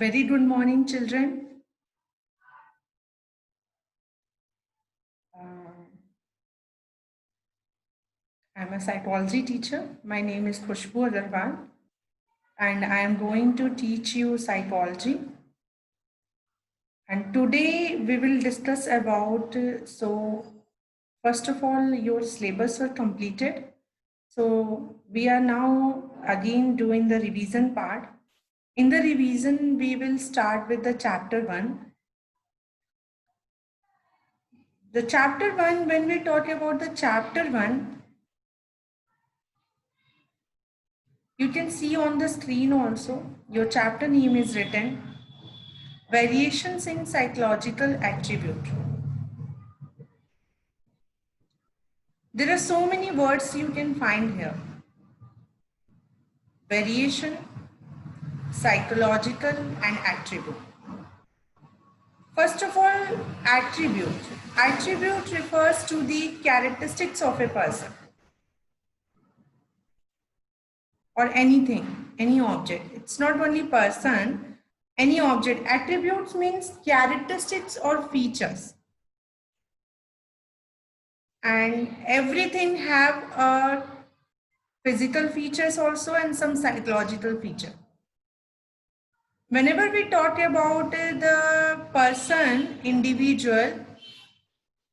very good morning, children. I'm a psychology teacher. My name is Khushbu Agarwal, and I am going to teach you psychology. And today we will discuss about, first of all, your syllabus are completed. So we are now again doing the revision part. In the revision, we will start with the chapter 1. The chapter 1, when we talk about the chapter 1, you can see on the screen also, your chapter name is written, Variations in Psychological Attribute. There are so many words you can find here. Variation, psychological and attribute. First of all, attribute. Attribute refers to the characteristics of a person or anything, any object. It's not only person, any object. Attributes means characteristics or features. And everything have a physical features also and some psychological feature. Whenever we talk about the person, individual,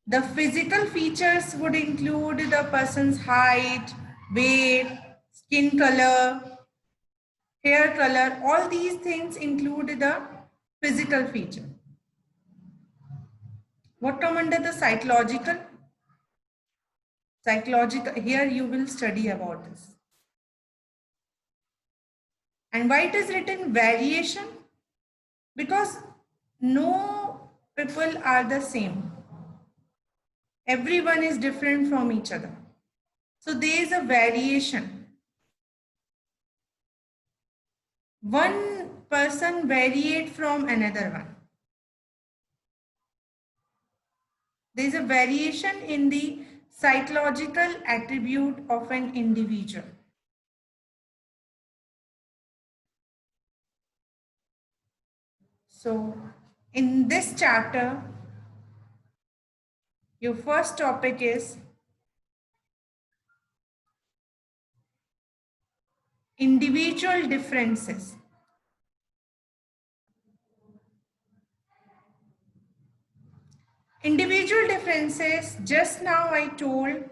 the physical features would include the person's height, weight, skin color, hair color. All these things include the physical feature. What come under the psychological? Psychological, here you will study about this. And why it is written variation? Because no people are the same. Everyone is different from each other. So there is a variation. One person variate from another one. There is a variation in the psychological attribute of an individual. So in this chapter, your first topic is individual differences. Individual differences, just now I told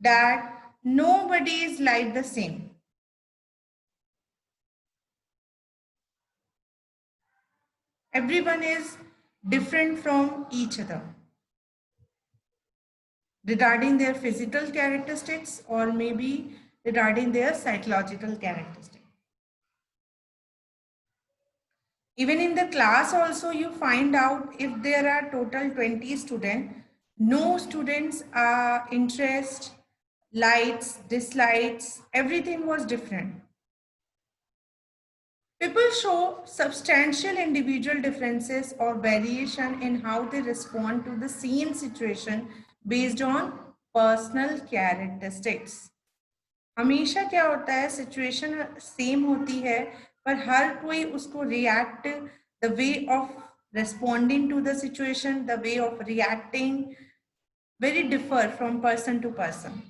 that nobody is like the same. Everyone is different from each other regarding their physical characteristics or maybe regarding their psychological characteristics. Even in the class also you find out if there are total 20 students, no students are interest, likes, dislikes, everything was different. People show substantial individual differences or variation in how they respond to the same situation based on personal characteristics. हमेशा क्या होता है, situation same होती है पर हर कोई उसको react, the way of responding to the situation, the way of reacting very differ from person to person.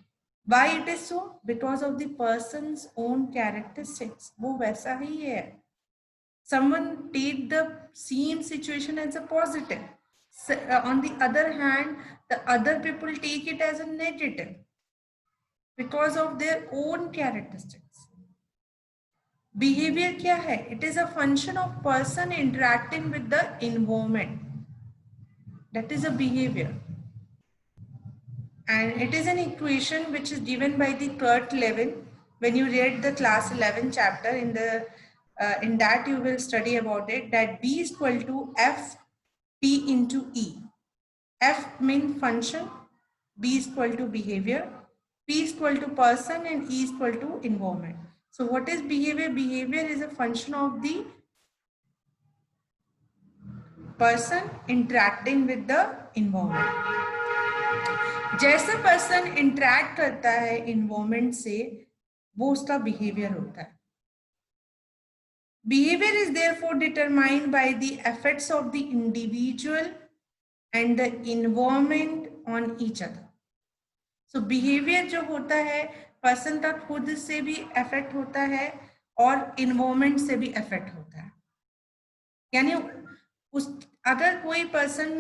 Why it is so? Because of the person's own characteristics. वो वैसा ही है. Someone take the same situation as a positive. So, on the other hand, the other people take it as a negative because of their own characteristics. Behavior क्या है? It is a function of person interacting with the environment. That is a behavior. And it is an equation which is given by the Kurt Lewin. When you read the class 11 chapter, in that you will study about it, that B is equal to F P into E. F means function, B is equal to behavior, P is equal to person, and E is equal to environment. So what is behavior? Behavior is a function of the person interacting with the environment. जैसे person interact करता है environment से, वो उसका behaviour होता है. Behavior is therefore determined by the effects of the individual and the environment on each other. So behavior जो होता है पर्सन का खुद से भी अफेक्ट होता है और इन्वायरमेंट से भी अफेक्ट होता है. यानी उस अगर कोई पर्सन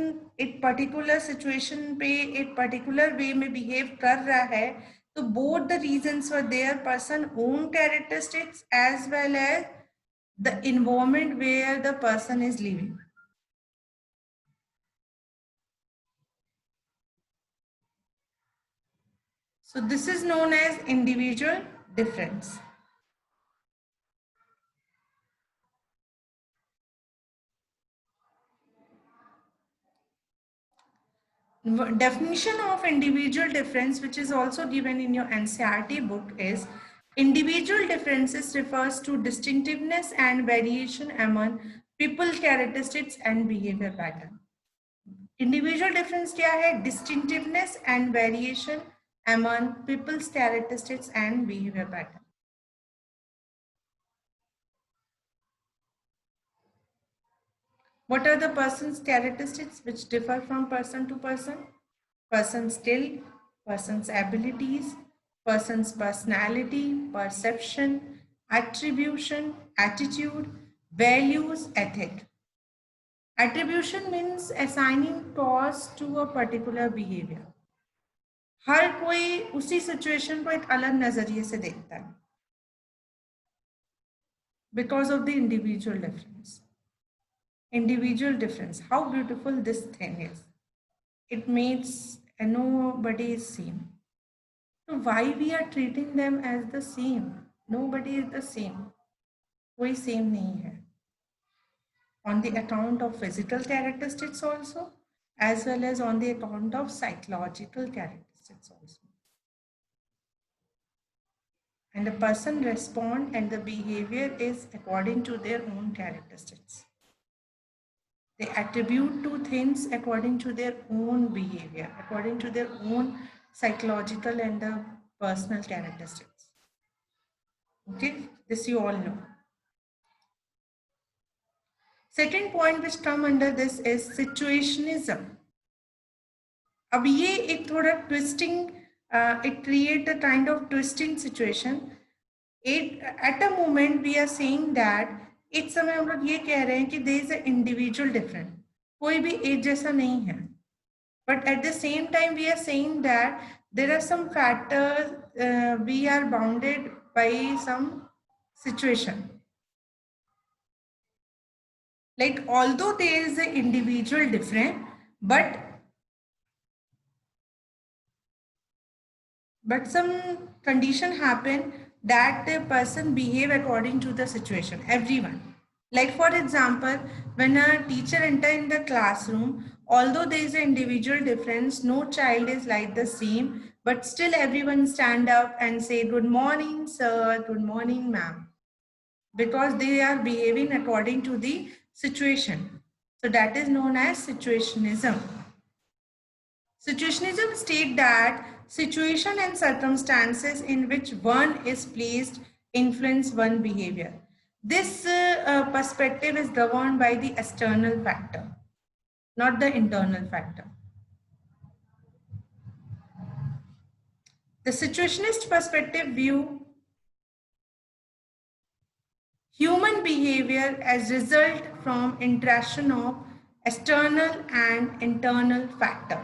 एक पर्टिकुलर सिचुएशन पे एक पर्टिकुलर वे में बिहेव कर रहा है तो both the reasons for their person own characteristics as well as the environment where the person is living. So this is known as individual difference. Definition of individual difference, which is also given in your NCERT book, is individual differences refers to distinctiveness and variation among people characteristics and behavior pattern. Individual difference क्या है? Distinctiveness and variation among people's characteristics and behavior pattern. What are the person's characteristics which differ from person to person? Person's skill, person's abilities, person's personality, perception, attribution, attitude, values, ethic. Attribution means assigning cause to a particular behavior. हर कोई उसी situation को एक अलग नजरिए से देखता है because of the individual difference. Individual difference, how beautiful this thing is. It makes nobody is same. So why we are treating them as the same? Nobody is the same. कोई same नहीं है. On the account of physical characteristics also, as well as on the account of psychological characteristics also. And the person respond and the behavior is according to their own characteristics. They attribute to things according to their own behavior, according to their own psychological and the personal characteristics. Okay, this you all know. Second point which come under this is situationism. अब ये एक थोड़ा twisting, it create a kind of twisting situation. At a moment we are saying that एक समय हम लोग ये कह रहे हैं कि there is an individual different, कोई भी एक जैसा नहीं है. But at the same time we are saying that there are some factors, we are bounded by some situation. Like although there is an individual different, but some condition happen that the person behave according to the situation, everyone. Like for example, when a teacher enter in the classroom, although there is an individual difference, no child is like the same, but still everyone stand up and say, good morning, sir, good morning, ma'am, because they are behaving according to the situation. So that is known as situationism. Situationism states that situation and circumstances in which one is placed influence one behavior. This perspective is governed by the external factor, not the internal factor. The situationist perspective view human behavior as result from interaction of external and internal factor.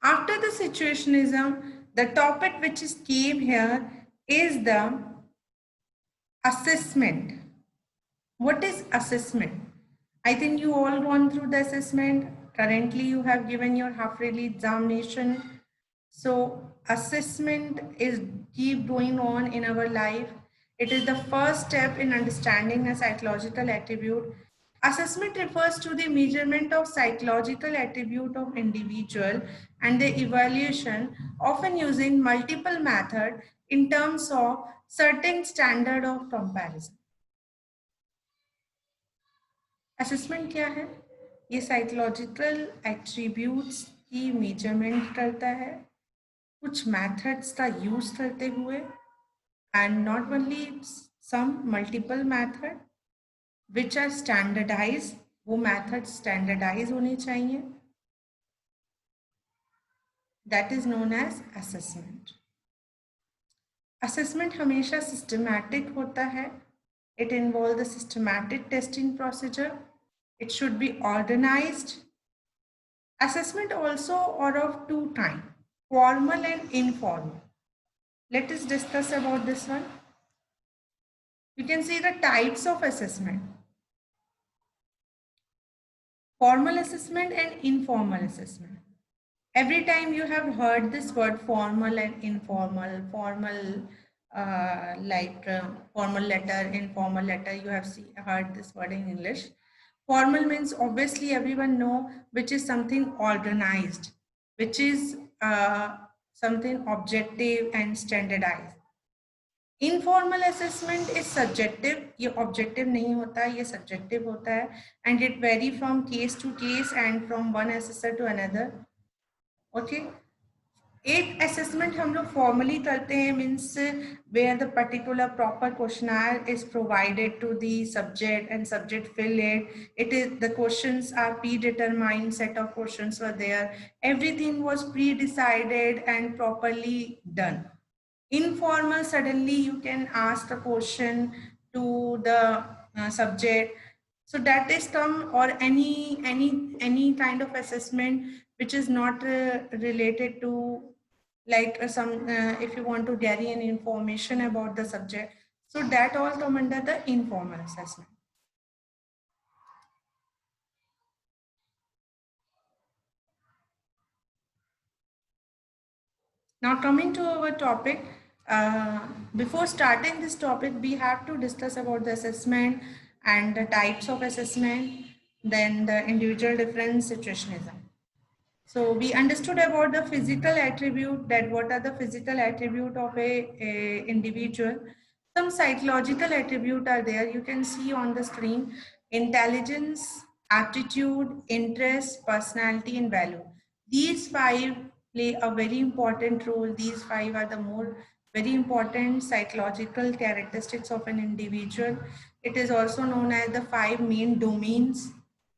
After the situationism, the topic which is came here is the assessment. What is assessment? I think you all gone through the assessment. Currently, you have given your half-yearly examination. So assessment is keep going on in our life. It is the first step in understanding a psychological attribute. Assessment refers to the measurement of psychological attribute of individual and the evaluation, often using multiple methods, in terms of certain standard of comparison. Assessment क्या है? ये psychological attributes की measurement करता है कुछ methods का use करते हुए, and not only some multiple method which are standardize, वो मेथड स्टैंडर्डाइज होने चाहिए. That is known as assessment. Assessment हमेशा सिस्टमैटिक होता है. It involve the systematic testing procedure. It should be organized. Assessment also are of two types, formal and informal. Let us discuss about this one. You can see the types of assessment. Formal assessment and informal assessment. Every time you have heard this word formal and informal, formal formal letter, informal letter, you have heard this word in English. Formal means obviously everyone know which is something organized, which is something objective and standardized. Informal assessment is subjective. ये objective नहीं होता, ये subjective होता है, and it vary from case to case and from one assessor to another. Okay. एक assessment हम लोग formally करते हैं, means where the particular proper questioner is provided to the subject and subject fill it. It is the questions are predetermined, set of questions were there, everything was pre decided and properly done. Informal, suddenly you can ask a question to the subject. So that is come, or any kind of assessment which is not related to like some if you want to gather an information about the subject, so that all come under the informal assessment. Now coming to our topic, before starting this topic, we have to discuss about the assessment and the types of assessment, then the individual difference, situationism. So we understood about the physical attribute, that what are the physical attribute of a individual. Some psychological attribute are there. You can see on the screen: intelligence, aptitude, interest, personality, and value. These five play a very important role. These five are the very important psychological characteristics of an individual. It is also known as the five main domains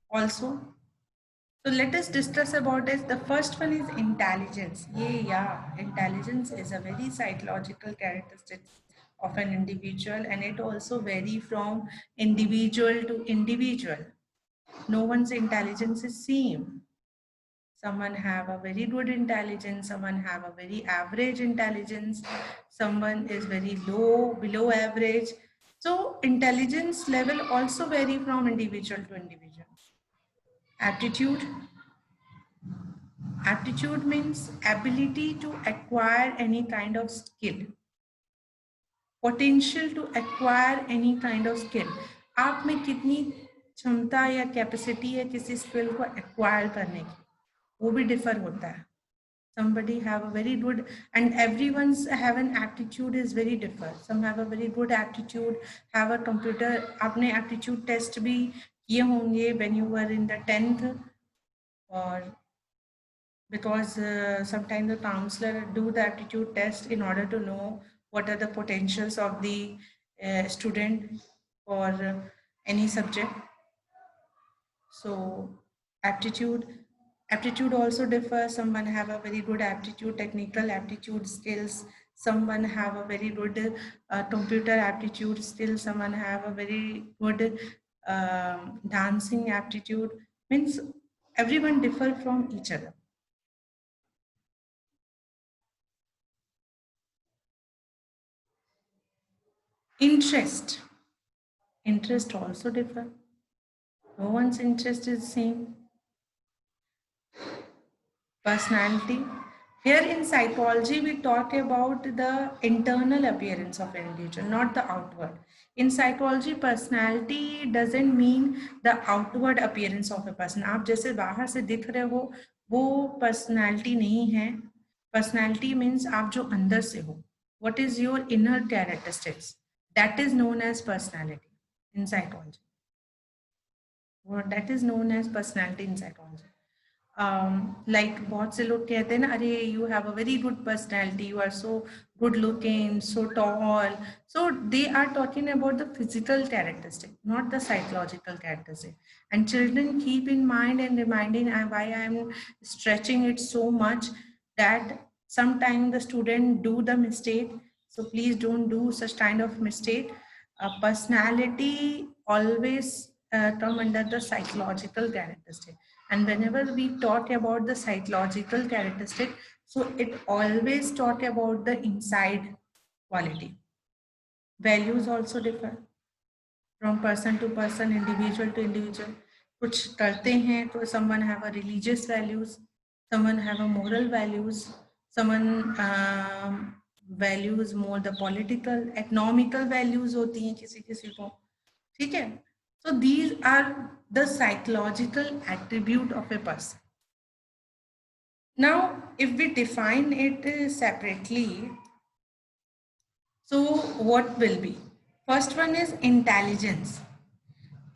also. So let us discuss about this. The first one is intelligence. Intelligence is a very psychological characteristic of an individual, and it also vary from individual to individual. No one's intelligence is same. Someone have a very good intelligence, someone have a very average intelligence, someone is very low, below average. So intelligence level also vary from individual to individual. Aptitude. Aptitude means ability to acquire any kind of skill. Potential to acquire any kind of skill. आप में कितनी क्षमता या capacity है किसी skill को acquire करने की, वो भी डिफर होता है. Somebody have a very good, and everyone's have an aptitude is very different. Some have a very good aptitude, have a computer. आपने aptitude test भी किए होंगे when you were in the 10th, or because sometimes the counselor do the aptitude test in order to know what are the potentials of the student for any subject. So aptitude also differs. Someone have a very good aptitude, technical aptitude skills. Someone have a very good computer aptitude skills. Someone have a very good dancing aptitude. Means everyone differ from each other. Interest also differ. No one's interest is same. Personality. Here in psychology, we talk about the internal appearance of an individual, not the outward. In psychology, personality doesn't mean the outward appearance of a person. आप जैसे बाहर से दिख रहे हो, वो personality नहीं है. Personality means आप जो अंदर से हो. what is your inner characteristics. That is known as personality in psychology. Or that is known as personality in psychology. Like बहुत से लोग कहते हैं ना, अरे you have a very good personality, you are so good looking, so tall. So they are talking about the physical characteristic, not the psychological characteristic. And children keep in mind and reminding why I am stretching it so much, that sometimes the student do the mistake. So please don't do such kind of mistake. Personality always come under the psychological characteristic. And whenever we talk about the psychological characteristic, so it always talk about the inside quality. Values also differ from person to person, individual to individual. कुछ करते हैं तो someone have a religious values, someone have a moral values, someone values more the political, economical values होती हैं किसी किसी को, ठीक है. So these are the psychological attribute of a person. Now, if we define it separately, so what will be? First one is intelligence.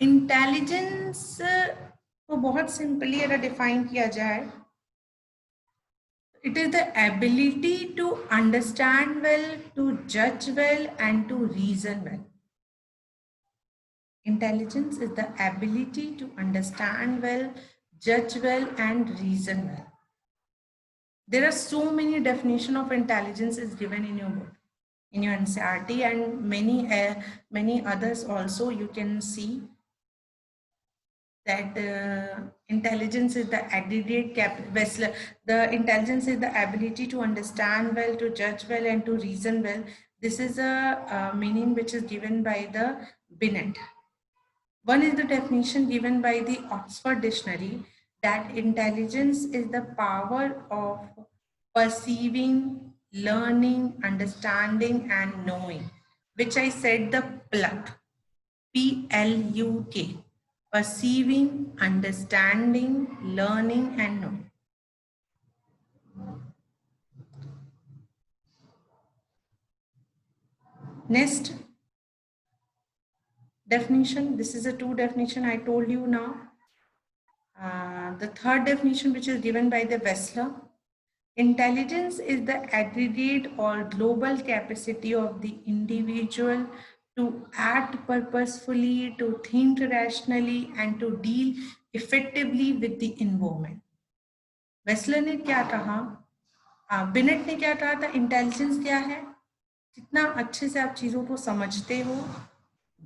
Intelligence को बहुत simply अगर define किया जाए, it is the ability to understand well, to judge well, and to reason well. Intelligence is the ability to understand well, judge well, and reason well. There are so many definitions of intelligence is given in your book, in your NCERT, and many others also. You can see that intelligence is the aggregate the intelligence is the ability to understand well, to judge well, and to reason well. This is a meaning which is given by the Binet. One is the definition given by the Oxford Dictionary, that intelligence is the power of perceiving, learning, understanding, and knowing, which I said the pluck, P-L-U-K, perceiving, understanding, learning, and knowing. Next definition, this is a two definition I told you now. The third definition, which is given by the Wessler, intelligence is the aggregate or global capacity of the individual to act purposefully, to think rationally, and to deal effectively with the environment. Wechsler ने क्या कहा, beneath ने क्या कहा था, intelligence क्या है, कितना अच्छे से आप चीजों को समझते हो,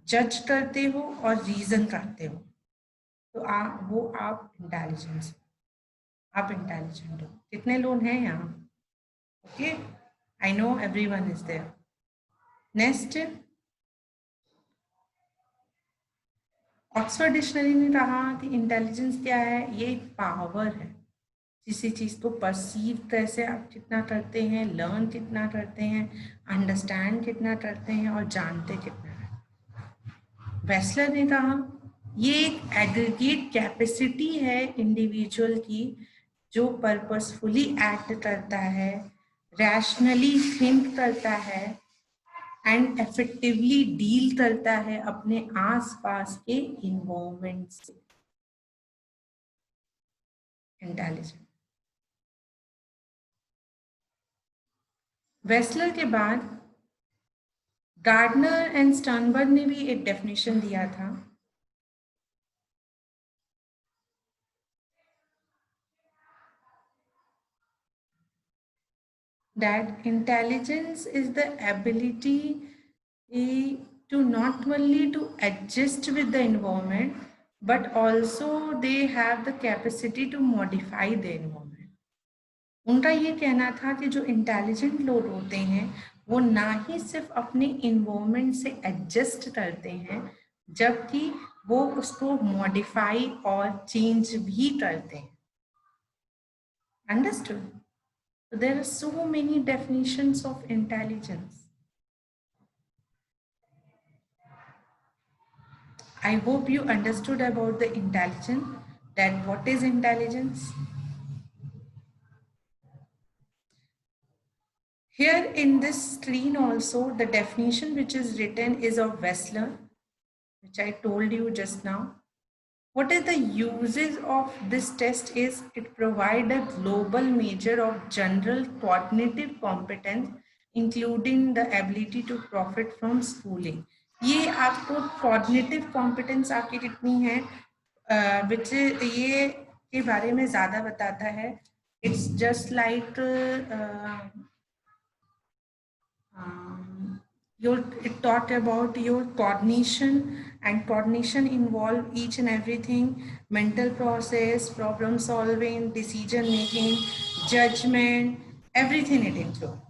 जज करते हो और रीजन करते हो, तो आप इंटेलिजेंस, आप इंटेलिजेंट हो. कितने लोग हैं यहाँ? Okay, I know everyone is there. Next, Oxford dictionary ने कहा कि इंटेलिजेंस क्या है, ये पावर है, किसी चीज को परसीव कैसे आप कितना करते हैं, लर्न कितना करते हैं, अंडरस्टैंड कितना करते हैं और जानते कितना है. वेस्लर ने कहा ये एक एग्रीगेट कैपेसिटी है इंडिविजुअल की, जो पर्पसफुली एक्ट करता है, रैशनली थिंक करता है एंड इफेक्टिवली डील करता है अपने आसपास के इन्वायरमेंट से. इंटेलिजेंट. वेस्लर के बाद गार्डनर एंड स्टर्नबर्ग ने भी एक डेफिनेशन दिया था, that intelligence is the ability to not only to adjust with the environment, but also they have the capacity to modify the environment. उनका ये कहना था कि जो इंटेलिजेंट लोग होते हैं वो ना ही सिर्फ अपने इन्वायरमेंट से एडजस्ट करते हैं, जबकि वो उसको मॉडिफाई और चेंज भी करते हैं. Understood? So there are so many definitions of intelligence. I hope you understood about the intelligence, that what is intelligence. Here in this screen also, the definition which is written is of Wessler, which I told you just now. What is the uses of this test is it provides a global measure of general cognitive competence, including the ability to profit from schooling. ये आपको cognitive competence आपकी कितनी है, which ये के बारे में ज़्यादा बताता है. It's just like it taught about your cognition, and cognition involve each and everything: mental process, problem solving, decision making, judgment, everything it includes.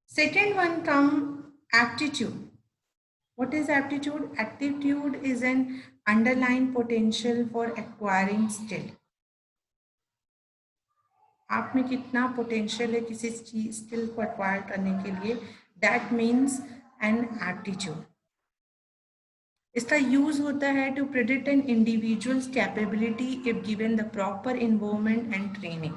Second one come aptitude. What is aptitude? Aptitude is an underlying potential for acquiring skill. आप में कितना potential है किसी चीज skill को acquire करने के लिए, दैट मीन्स एन एप्टीट्यूड. इसका यूज होता है to predict an individual's capability if given the proper involvement and training.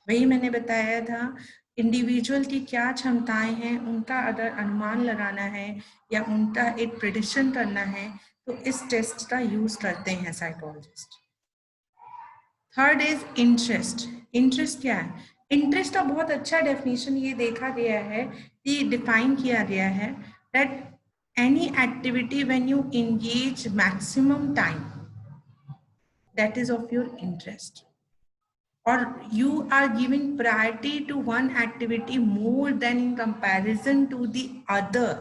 वही मैंने बताया था, इंडिविजुअल की क्या क्षमताएं हैं उनका अगर अनुमान लगाना है या उनका एक प्रेडिक्शन करना है तो इस टेस्ट का यूज करते हैं psychologist. Third is interest. Interest क्या है? इंटरेस्ट का बहुत अच्छा डेफिनेशन ये देखा गया है, ये डिफाइन किया गया है that any activity when you engage maximum time that is of your interest, or you are giving priority to one activity more than in comparison to the other,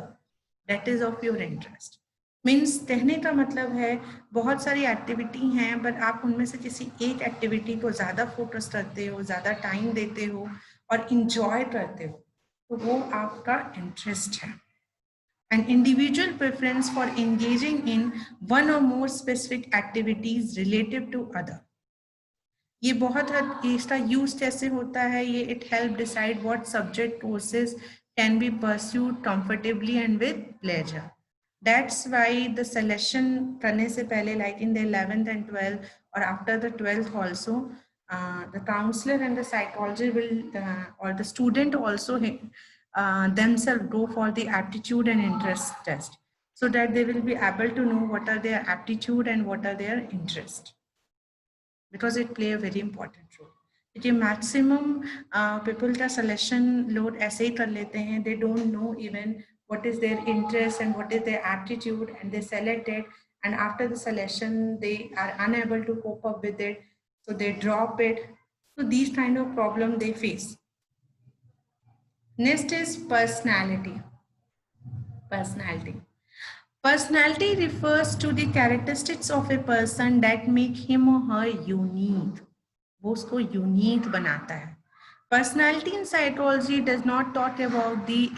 that is of your interest. Means कहने का मतलब है बहुत सारी activity हैं but आप उनमें से किसी एक एक्टिविटी को ज़्यादा फोकस करते हो, ज़्यादा टाइम देते हो और इंजॉय करते हो, तो वो आपका इंटरेस्ट है. An individual preference for engaging in one or more specific activities relative to other. ये बहुत हद इसका यूज कैसे होता है, ये it help decide what subject courses can be pursued comfortably and with pleasure. That's why the selection करने से पहले like in the 11th and 12th और after the 12th also the counselor and the psychologist will or the student also themselves go for the aptitude and interest test so that they will be able to know what are their aptitude and what are their interest, because it play a very important role. क्योंकि maximum people का selection लोग ऐसे ही कर लेते हैं, they don't know even what is their interest and what is their aptitude, and they select it, and after the selection they are unable to cope up with it, so they drop it. So these kind of problem they face. Next is personality. Personality. Personality refers to the characteristics of a person that make him or her unique. वो उसको unique बनाता है. Personality in psychology does not talk about the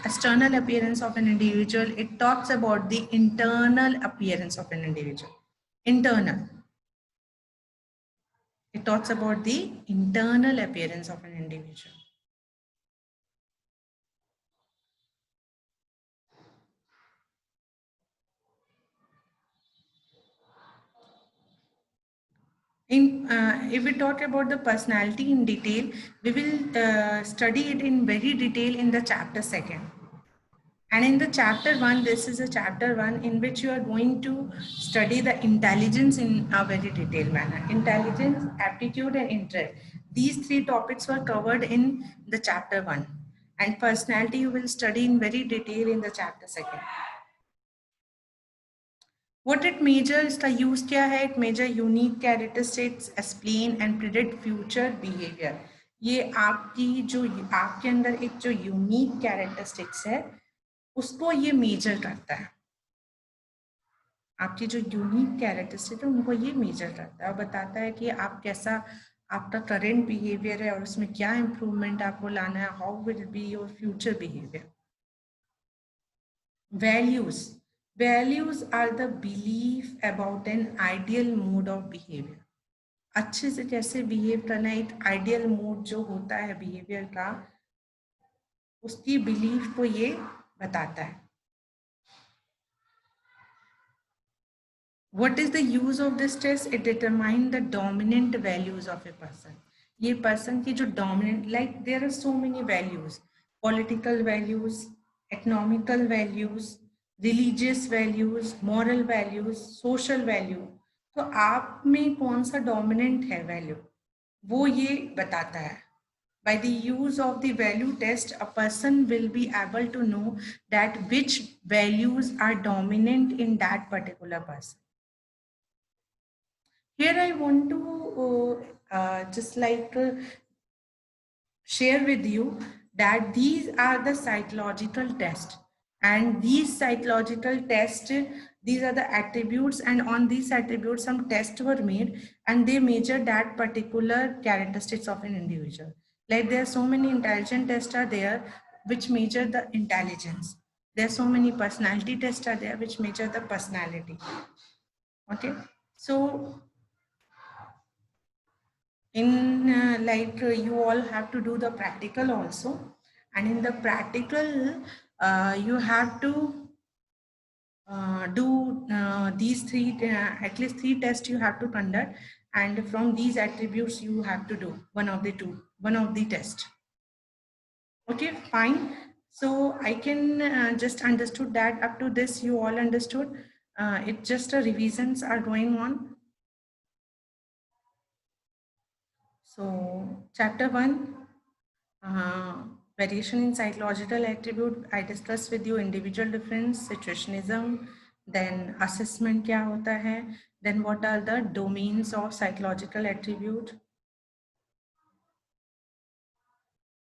external appearance of an individual. It talks about the internal appearance of an individual. Internal. It talks about the internal appearance of an individual. If we talk about the personality in detail, we will study it in very detail in the chapter 2nd. And in the chapter 1, this is a chapter 1 in which you are going to study the intelligence in a very detailed manner. Intelligence, aptitude, and interest. These three topics were covered in the chapter 1. And personality you will study in very detail in the chapter 2nd. What it measures, इसका use क्या है? It measure unique characteristics, explain and predict future behavior. ये आपकी जो आपके अंदर एक जो unique characteristics है उसको ये मेजर करता है. आपकी जो यूनिक कैरेक्टरिस्टिक है उनको ये मेजर करता है और बताता है कि आप कैसा आपका करंट बिहेवियर है और उसमें क्या इम्प्रूवमेंट आपको लाना है, how will be your future behaviour. Values. Values are the belief about an ideal mode of behaviour. अच्छे से कैसे बिहेव करना है, एक आइडियल मोड जो होता है बिहेवियर का, उसकी बिलीफ को ये बताता है. What is the use of this test? It determines the dominant values of a person. ये पर्सन की जो dominant, like there are so many values, political values, economical values, religious values, moral values, social value, तो आप में कौन सा dominant है value, वो ये बताता है. By the use of the value test, a person will be able to know that which values are dominant in that particular person. Here I want to just like share with you that these are the psychological tests, and these psychological tests, these are the attributes, and on these attributes some tests were made and they measure that particular characteristics of an individual. Like there are so many intelligence tests are there which measure the intelligence. There are so many personality tests are there which measure the personality. Okay, so in you all have to do the practical also, and in the practical you have to do these three at least 3 tests you have to conduct, and from these attributes you have to do one of the test. Okay, fine. So I can just understood that up to this you all understood. It just revisions are going on. So chapter 1, variation in psychological attribute. I discussed with you individual difference, situationism, then assessment क्या होता है, then what are the domains of psychological attribute,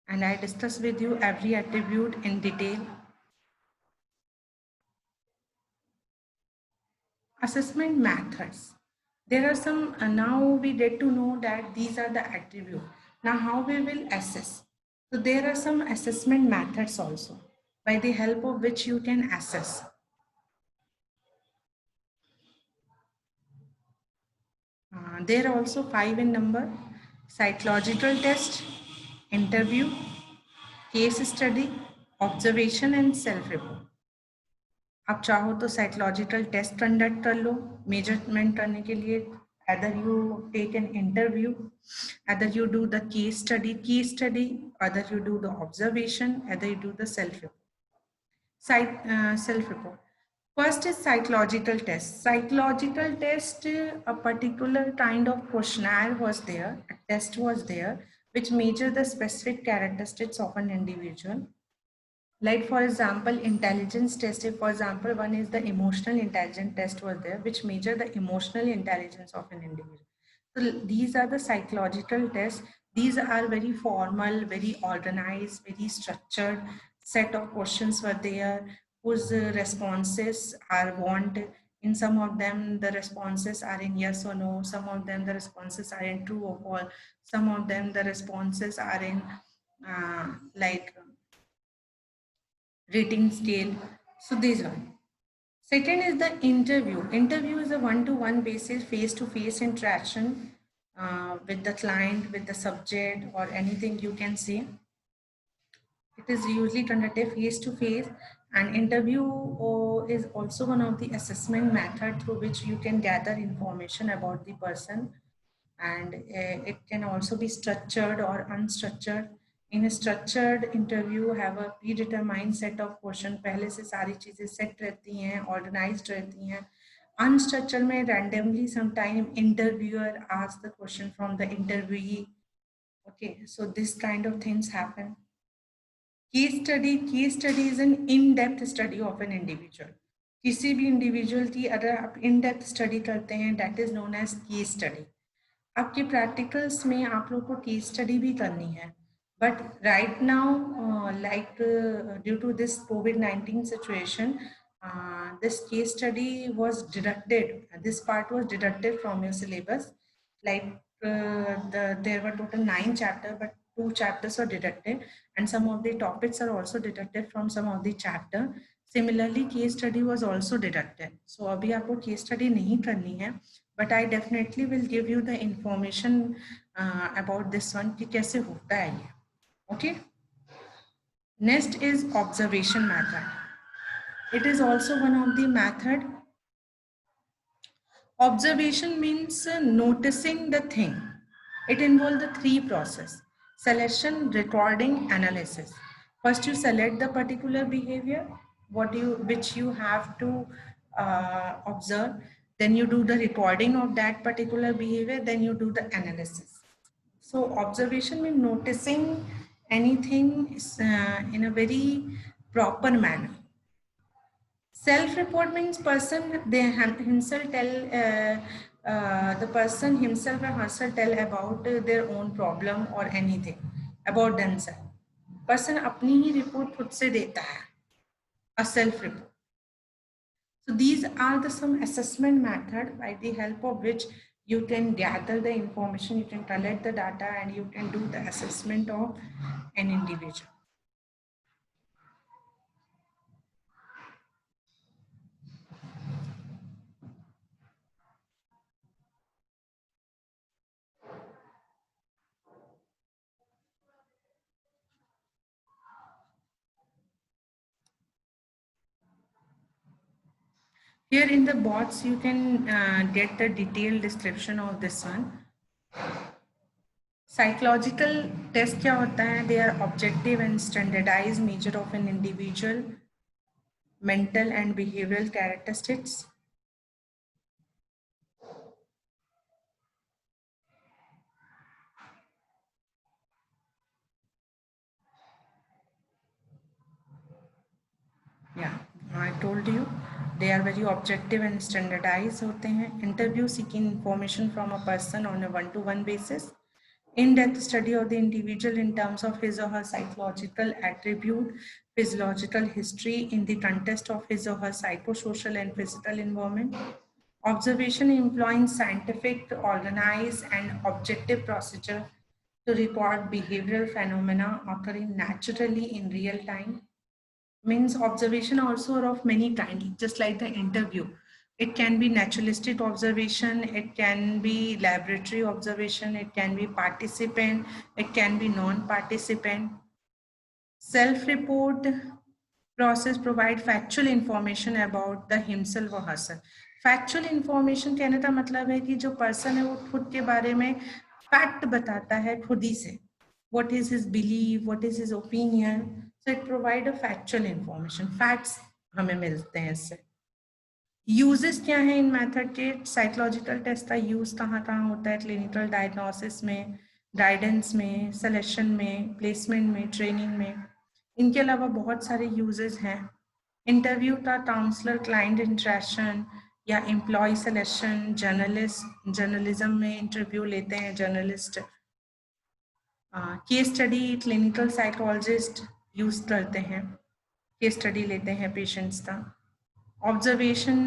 and I discussed with you every attribute in detail. Assessment methods. There are some, now we get to know that these are the attributes. Now how we will assess? So there are some assessment methods also by the help of which you can assess. There are also 5 in number: psychological test, interview, case study, observation and self-report. आप चाहो तो psychological test conduct कर लो measurement करने के लिए, either you take an interview, either you do the case study, either you do the observation, either you do the self-report. First is psychological test. Psychological test, a particular kind of questionnaire was there, a test was there, which measure the specific characteristics of an individual. Like for example, intelligence test, if for example, one is the emotional intelligence test was there, which measure the emotional intelligence of an individual. So these are the psychological tests. These are very formal, very organized, very structured set of questions were there, whose responses are want. In some of them, the responses are in yes or no. Some of them, the responses are in true or false. Some of them, the responses are in like rating scale. So these one. Second is the interview. Interview is a one-to-one basis, face-to-face interaction with the client, with the subject, or anything you can say. It is usually conducted face-to-face, and interview is also one of the assessment method through which you can gather information about the person, and it can also be structured or unstructured. In a structured interview have a predetermined set of question, पहले से सारी चीजें set रहती हैं, organized रहती हैं. Unstructured में randomly sometime interviewer asks the question from the interviewee. Okay, so this kind of things happen. Case study is an in-depth study of an individual. किसी भी individual की अगर आप in-depth study करते हैं, that is known as case study. आपके practicals में आप लोग को केस स्टडी भी करनी है, but right now like due to this COVID-19 situation, this case study was deducted, this part was deducted from your syllabus. Like there were total 9 chapters, but 2 chapters were deducted, and some of the topics are also deducted from some of the chapter. Similarly, case study was also deducted. So अभी आपको case study नहीं करनी है, but I definitely will give you the information about this one कि कैसे होता है ये. Okay. Next is observation method. It is also one of the method. Observation means noticing the thing. It involves the three process: selection, recording, analysis. First, you select the particular behavior, which you have to observe. Then you do the recording of that particular behavior. Then you do the analysis. So observation means noticing anything in a very proper manner. Self-report means himself tell the person himself or herself tell about their own problem or anything about themselves. Person अपनी ही report खुद से देता है, a self-report. So these are the some assessment method by the help of which you can gather the information, you can collect the data, and you can do the assessment of an individual. Here in the box, you can get the detailed description of this one. Psychological test क्या होता है? They are objective and standardized measure of an individual mental and behavioral characteristics. Yeah, I told you they are very objective and standardized होते हैं. Interview seeking information from a person on a one-to-one basis. In-depth study of the individual in terms of his or her psychological attribute, physiological history in the context of his or her psychosocial and physical environment. Observation employing scientific, organized, and objective procedure to record behavioral phenomena occurring naturally in real time. Means observation also are of many kinds, just like the interview. It can be naturalistic observation, it can be laboratory observation, it can be participant, it can be non-participant. Self-report process provide factual information about the himself or herself. Factual information कहने का मतलब है कि जो person है वो खुद के बारे में फैक्ट बताता है खुद ही से. What is his belief, what is his opinion. So it provide a factual information. Facts हमें मिलते हैं इससे. यूजेस क्या है इन मेथड के? साइकोलॉजिकल टेस्ट का यूज कहाँ कहाँ होता है? क्लिनिकल डायग्नोसिस में, गाइडेंस में, सिलेक्शन में, प्लेसमेंट में, ट्रेनिंग में. इनके अलावा बहुत सारे यूजेस हैं. इंटरव्यू का काउंसलर क्लाइंट इंटरेक्शन या एम्प्लॉय सिलेक्शन, जर्नलिज्म में इंटरव्यू लेते हैं journalist. Case study clinical psychologist use करते हैं, केस स्टडी लेते हैं पेशेंट्स का. ऑब्जर्वेशन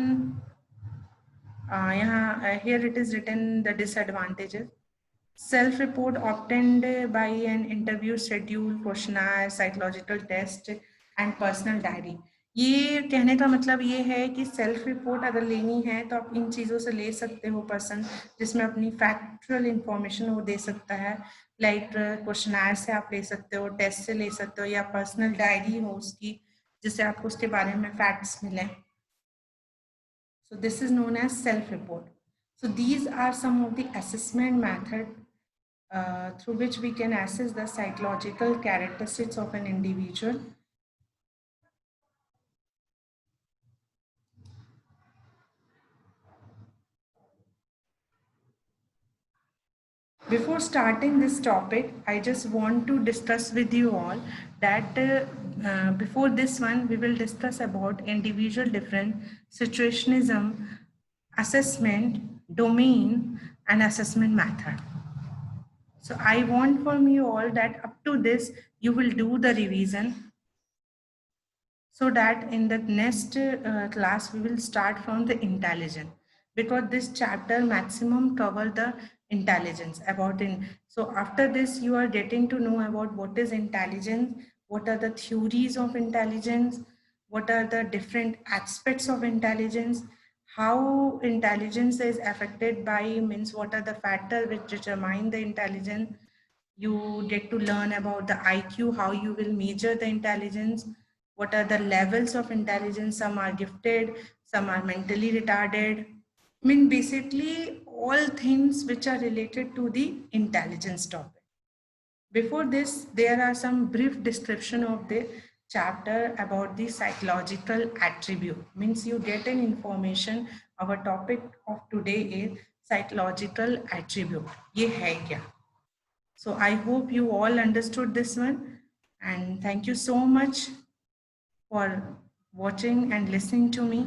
यहाँ here it is written the disadvantages. Self-report obtained by an interview schedule, questionnaire, psychological test and personal diary. ये कहने का मतलब ये है कि सेल्फ रिपोर्ट अगर लेनी है तो आप इन चीज़ों से ले सकते हो पर्सन, जिसमें अपनी फैक्चुअल इंफॉर्मेशन वो दे सकता है. लाइक क्वेश्चनायर से आप ले सकते हो, टेस्ट से ले सकते हो, या पर्सनल डायरी हो उसकी जिससे आपको उसके बारे में फैक्ट्स मिलें. So this is known as self-report. So these are some of the assessment method through which we can assess the psychological characteristics of an individual. Before starting this topic, I just want to discuss with you all that before this one, we will discuss about individual different situationism, assessment, domain, and assessment method. So I want from you all that up to this, you will do the revision so that in the next class, we will start from the intelligence, because this chapter maximum cover the intelligence about in. So after this, you are getting to know about what is intelligence, what are the theories of intelligence, what are the different aspects of intelligence, how intelligence is affected by, means what are the factors which determine the intelligence. You get to learn about the IQ, how you will measure the intelligence, what are the levels of intelligence. Some are gifted, some are mentally retarded, mean basically all things which are related to the intelligence topic. Before this, there are some brief description of the chapter about the psychological attribute. Means you get an information. Our topic of today is psychological attribute. ये है क्या? So I hope you all understood this one, and thank you so much for watching and listening to me.